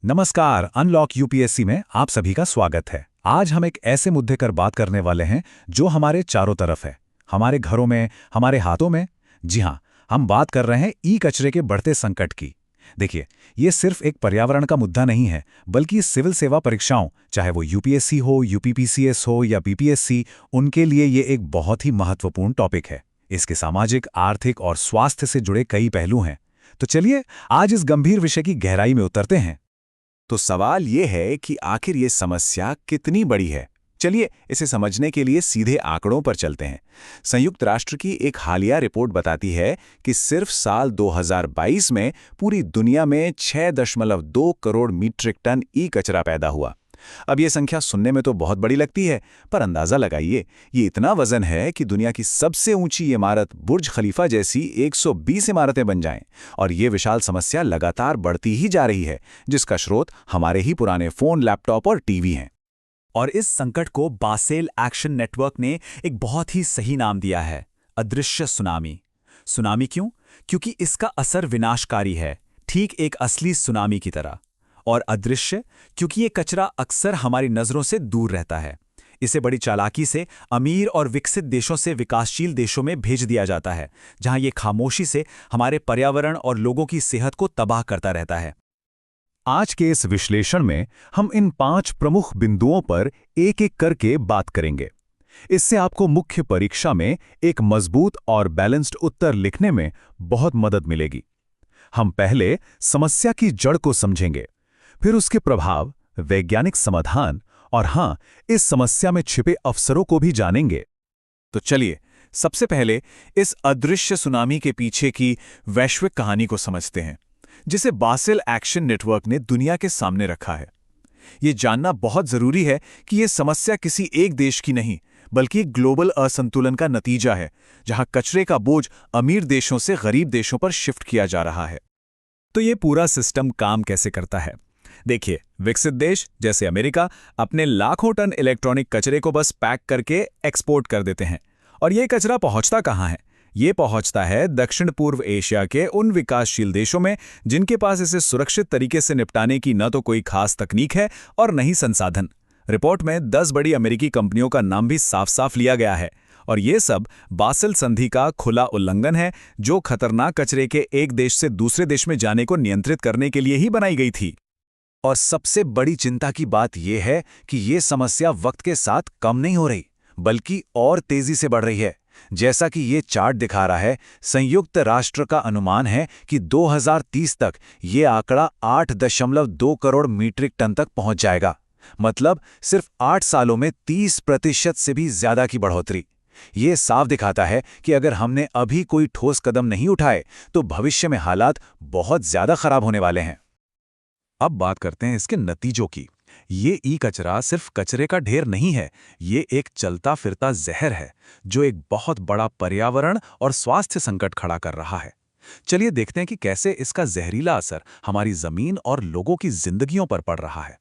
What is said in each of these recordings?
नमस्कार, unlock UPSC में आप सभी का स्वागत है। आज हम एक ऐसे मुद्दे पर बात करने वाले हैं जो हमारे चारों तरफ है, हमारे घरों में, हमारे हाथों में। जी हाँ, हम बात कर रहे हैं ई कचरे के बढ़ते संकट की। देखिए, ये सिर्फ एक पर्यावरण का मुद्दा नहीं है, बल्कि सिविल सेवा परीक्षाओं, चाहे वो यूपीएससी हो, यूपीपीसीएस हो या बीपीएससी, उनके लिए ये एक बहुत ही महत्वपूर्ण टॉपिक है। इसके सामाजिक, आर्थिक और स्वास्थ्य से जुड़े कई पहलू हैं। तो चलिए आज इस गंभीर विषय की गहराई में उतरते हैं। तो सवाल ये है कि आखिर ये समस्या कितनी बड़ी है। चलिए इसे समझने के लिए सीधे आंकड़ों पर चलते हैं। संयुक्त राष्ट्र की एक हालिया रिपोर्ट बताती है कि सिर्फ साल 2022 में पूरी दुनिया में 6.2 करोड़ मीट्रिक टन ई कचरा पैदा हुआ। अब ये संख्या सुनने में तो बहुत बड़ी लगती है, पर अंदाजा लगाइए, ये इतना वजन है कि दुनिया की सबसे ऊंची इमारत बुर्ज खलीफा जैसी 120 इमारतें बन जाएं। और ये विशाल समस्या लगातार बढ़ती ही जा रही है, जिसका स्रोत हमारे ही पुराने फोन, लैपटॉप और टीवी हैं। और इस संकट को बासेल एक्शन नेटवर्क ने एक बहुत ही सही नाम दिया है, अदृश्य सुनामी। सुनामी क्यों? क्योंकि इसका असर विनाशकारी है, ठीक एक असली सुनामी की तरह। और अदृश्य क्योंकि ये कचरा अक्सर हमारी नज़रों से दूर रहता है। इसे बड़ी चालाकी से अमीर और विकसित देशों से विकासशील देशों में भेज दिया जाता है, जहां ये खामोशी से हमारे पर्यावरण और लोगों की सेहत को तबाह करता रहता है। आज के इस विश्लेषण में हम इन 5 प्रमुख बिंदुओं पर एक-एक करके बात करेंगे। इससे आपको मुख्य परीक्षा में एक मजबूत और बैलेंस्ड उत्तर लिखने में बहुत मदद मिलेगी। हम पहले समस्या की जड़ को समझेंगे, फिर उसके प्रभाव, वैज्ञानिक समाधान और हाँ, इस समस्या में छिपे अवसरों को भी जानेंगे। तो चलिए सबसे पहले इस अदृश्य सुनामी के पीछे की वैश्विक कहानी को समझते हैं, जिसे बासेल एक्शन नेटवर्क ने दुनिया के सामने रखा है। ये जानना बहुत जरूरी है कि ये समस्या किसी एक देश की नहीं, बल्कि एक ग्लोबल असंतुलन का नतीजा है, जहां कचरे का बोझ अमीर देशों से गरीब देशों पर शिफ्ट किया जा रहा है। तो ये पूरा सिस्टम काम कैसे करता है? देखिए, विकसित देश जैसे अमेरिका अपने लाखों टन इलेक्ट्रॉनिक कचरे को बस पैक करके एक्सपोर्ट कर देते हैं। और ये कचरा पहुंचता कहाँ है? ये पहुंचता है दक्षिण पूर्व एशिया के उन विकासशील देशों में जिनके पास इसे सुरक्षित तरीके से निपटाने की न तो कोई खास तकनीक है और न ही संसाधन। रिपोर्ट में 10 बड़ी अमेरिकी कंपनियों का नाम भी साफ साफ लिया गया है। और ये सब बासेल संधि का खुला उल्लंघन है, जो खतरनाक कचरे के एक देश से दूसरे देश में जाने को नियंत्रित करने के लिए ही बनाई गई थी। और सबसे बड़ी चिंता की बात यह है कि ये समस्या वक्त के साथ कम नहीं हो रही, बल्कि और तेजी से बढ़ रही है। जैसा कि ये चार्ट दिखा रहा है, संयुक्त राष्ट्र का अनुमान है कि 2030 तक ये आंकड़ा 8.2 करोड़ मीट्रिक टन तक पहुंच जाएगा। मतलब सिर्फ 8 सालों में 30% से भी ज्यादा की बढ़ोतरी। ये साफ दिखाता है कि अगर हमने अभी कोई ठोस कदम नहीं उठाए, तो भविष्य में हालात बहुत ज्यादा खराब होने वाले हैं। अब बात करते हैं इसके नतीजों की। ये ई कचरा सिर्फ कचरे का ढेर नहीं है, ये एक चलता फिरता जहर है, जो एक बहुत बड़ा पर्यावरण और स्वास्थ्य संकट खड़ा कर रहा है। चलिए देखते हैं कि कैसे इसका जहरीला असर हमारी जमीन और लोगों की जिंदगियों पर पड़ रहा है।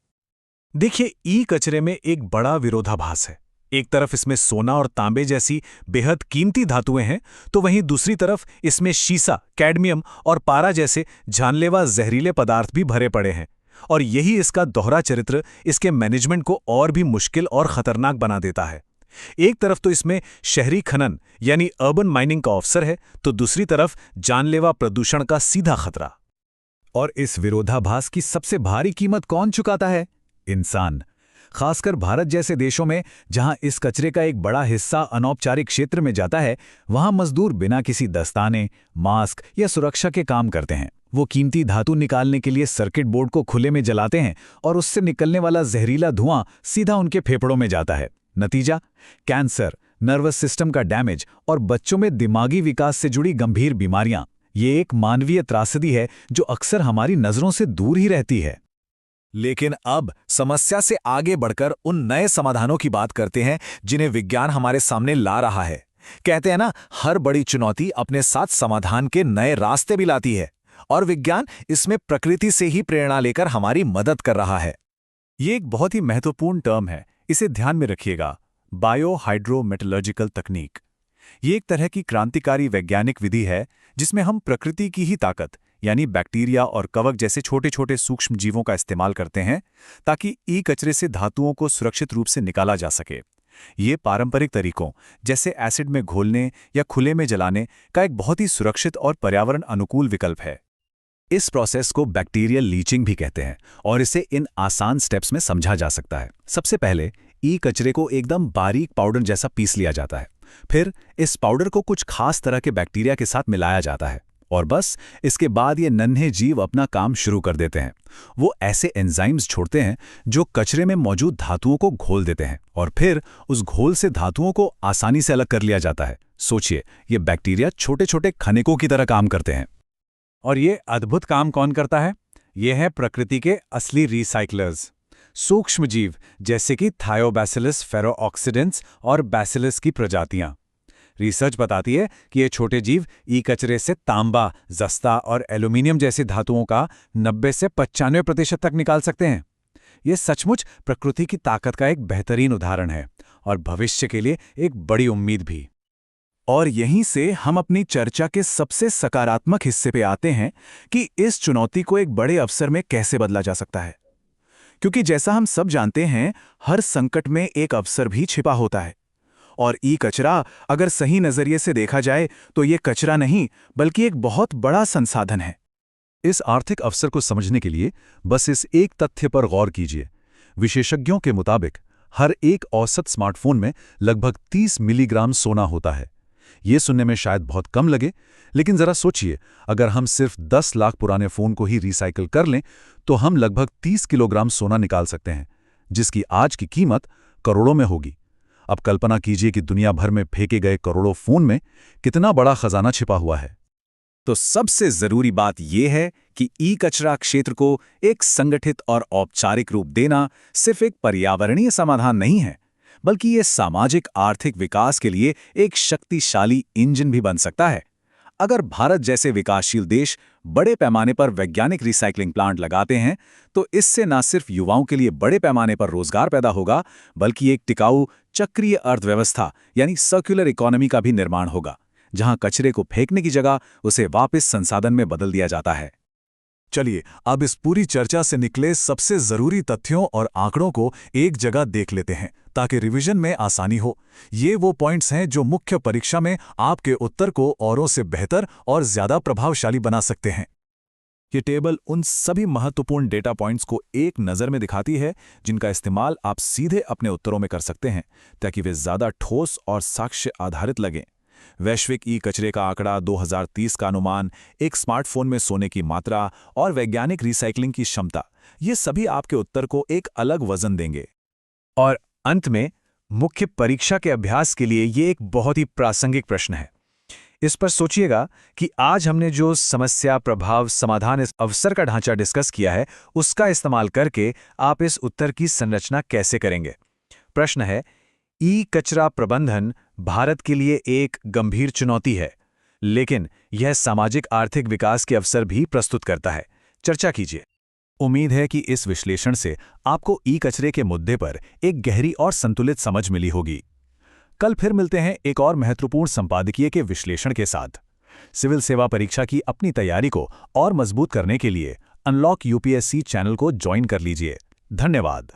देखिए, ई कचरे में एक बड़ा विरोधाभास है। एक तरफ इसमें सोना और तांबे जैसी बेहद कीमती धातुएं हैं, तो वहीं दूसरी तरफ इसमें शीशा, कैडमियम और पारा जैसे जानलेवा जहरीले पदार्थ भी भरे पड़े हैं। और यही इसका दोहरा चरित्र इसके मैनेजमेंट को और भी मुश्किल और खतरनाक बना देता है। एक तरफ तो इसमें शहरी खनन यानी अर्बन माइनिंग का अवसर है, तो दूसरी तरफ जानलेवा प्रदूषण का सीधा खतरा। और इस विरोधाभास की सबसे भारी कीमत कौन चुकाता है? इंसान। खासकर भारत जैसे देशों में, जहां इस कचरे का एक बड़ा हिस्सा अनौपचारिक क्षेत्र में जाता है, वहां मजदूर बिना किसी दस्ताने, मास्क या सुरक्षा के काम करते हैं। वो कीमती धातु निकालने के लिए सर्किट बोर्ड को खुले में जलाते हैं और उससे निकलने वाला जहरीला धुआं सीधा उनके फेफड़ों में जाता है। नतीजा? कैंसर, नर्वस सिस्टम का डैमेज और बच्चों में दिमागी विकास से जुड़ी गंभीर बीमारियां। ये एक मानवीय त्रासदी है जो अक्सर हमारी नजरों से दूर ही रहती है। लेकिन अब समस्या से आगे बढ़कर उन नए समाधानों की बात करते हैं जिन्हें विज्ञान हमारे सामने ला रहा है। कहते हैं ना, हर बड़ी चुनौती अपने साथ समाधान के नए रास्ते भी लाती है, और विज्ञान इसमें प्रकृति से ही प्रेरणा लेकर हमारी मदद कर रहा है। ये एक बहुत ही महत्वपूर्ण टर्म है, इसे ध्यान में रखिएगा। बायो हाइड्रोमेटलर्जिकल तकनीक। ये एक तरह की क्रांतिकारी वैज्ञानिक विधि है जिसमें हम प्रकृति की ही ताकत यानी बैक्टीरिया और कवक जैसे छोटे छोटे सूक्ष्म जीवों का इस्तेमाल करते हैं ताकि ई कचरे से धातुओं को सुरक्षित रूप से निकाला जा सके। ये पारंपरिक तरीकों जैसे एसिड में घोलने या खुले में जलाने का एक बहुत ही सुरक्षित और पर्यावरण अनुकूल विकल्प है। इस प्रोसेस को बैक्टीरियल लीचिंग भी कहते हैं और इसे इन आसान स्टेप्स में समझा जा सकता है। सबसे पहले ई कचरे को एकदम बारीक पाउडर जैसा पीस लिया जाता है। फिर इस पाउडर को कुछ खास तरह के बैक्टीरिया के साथ मिलाया जाता है और बस इसके बाद ये नन्हे जीव अपना काम शुरू कर देते हैं। वो ऐसे एंजाइम्स छोड़ते हैं जो कचरे में मौजूद धातुओं को घोल देते हैं और फिर उस घोल से धातुओं को आसानी से अलग कर लिया जाता है। सोचिए, ये बैक्टीरिया छोटे छोटे खनिकों की तरह काम करते हैं। और ये अद्भुत काम कौन करता है? ये है प्रकृति के असली रिसाइक्लर्स, सूक्ष्म जीव जैसे कि थायोबैसिलस फेरोऑक्सिडेंस और बैसिलस की प्रजातियां। रिसर्च बताती है कि ये छोटे जीव ई कचरे से तांबा, जस्ता और एल्यूमिनियम जैसी धातुओं का 90 से 95% तक निकाल सकते हैं। ये सचमुच प्रकृति की ताकत का एक बेहतरीन उदाहरण है और भविष्य के लिए एक बड़ी उम्मीद भी। और यहीं से हम अपनी चर्चा के सबसे सकारात्मक हिस्से पे आते हैं कि इस चुनौती को एक बड़े अवसर में कैसे बदला जा सकता है। क्योंकि जैसा हम सब जानते हैं, हर संकट में एक अवसर भी छिपा होता है। और ई कचरा अगर सही नजरिए से देखा जाए तो ये कचरा नहीं बल्कि एक बहुत बड़ा संसाधन है। इस आर्थिक अवसर को समझने के लिए बस इस एक तथ्य पर गौर कीजिए। विशेषज्ञों के मुताबिक हर एक औसत स्मार्टफोन में लगभग 30 मिलीग्राम सोना होता है। ये सुनने में शायद बहुत कम लगे, लेकिन जरा सोचिए, अगर हम सिर्फ 10 लाख पुराने फोन को ही रिसाइकिल कर लें तो हम लगभग 30 किलोग्राम सोना निकाल सकते हैं, जिसकी आज की कीमत करोड़ों में होगी। अब कल्पना कीजिए कि दुनिया भर में फेंके गए करोड़ों फोन में कितना बड़ा खजाना छिपा हुआ है। तो सबसे जरूरी बात यह है कि ई कचरा क्षेत्र को एक संगठित और औपचारिक रूप देना सिर्फ एक पर्यावरणीय समाधान नहीं है, बल्कि ये सामाजिक आर्थिक विकास के लिए एक शक्तिशाली इंजन भी बन सकता है। अगर भारत जैसे विकासशील देश बड़े पैमाने पर वैज्ञानिक रिसाइकलिंग प्लांट लगाते हैं तो इससे न सिर्फ युवाओं के लिए बड़े पैमाने पर रोजगार पैदा होगा, बल्कि एक टिकाऊ चक्रीय अर्थव्यवस्था यानी सर्कुलर इकोनॉमी का भी निर्माण होगा, जहां कचरे को फेंकने की जगह उसे वापस संसाधन में बदल दिया जाता है। चलिए अब इस पूरी चर्चा से निकले सबसे जरूरी तथ्यों और आंकड़ों को एक जगह देख लेते हैं ताकि रिवीजन में आसानी हो। ये वो पॉइंट्स हैं जो मुख्य परीक्षा में आपके उत्तर को औरों से बेहतर और ज्यादा प्रभावशाली बना सकते हैं। ये टेबल उन सभी महत्वपूर्ण डेटा पॉइंट्स को एक नज़र में दिखाती है जिनका इस्तेमाल आप सीधे अपने उत्तरों में कर सकते हैं ताकि वे ज्यादा ठोस और साक्ष्य आधारित लगें। वैश्विक ई कचरे का आंकड़ा, 2030 का अनुमान, एक स्मार्टफोन में सोने की मात्रा और वैज्ञानिक रिसाइकलिंग की क्षमता, ये सभी आपके उत्तर को एक अलग वजन देंगे। और अंत में मुख्य परीक्षा के अभ्यास के लिए ये एक बहुत ही प्रासंगिक प्रश्न है। इस पर सोचिएगा कि आज हमने जो समस्या, प्रभाव, समाधान, इस अवसर का ढांचा डिस्कस किया है, उसका इस्तेमाल करके आप इस उत्तर की संरचना कैसे करेंगे। प्रश्न है, ई कचरा प्रबंधन भारत के लिए एक गंभीर चुनौती है, लेकिन यह सामाजिक आर्थिक विकास के अवसर भी प्रस्तुत करता है। चर्चा कीजिए। उम्मीद है कि इस विश्लेषण से आपको ई कचरे के मुद्दे पर एक गहरी और संतुलित समझ मिली होगी। कल फिर मिलते हैं एक और महत्वपूर्ण संपादकीय के विश्लेषण के साथ। सिविल सेवा परीक्षा की अपनी तैयारी को और मजबूत करने के लिए अनलॉक यूपीएससी चैनल को ज्वाइन कर लीजिए। धन्यवाद।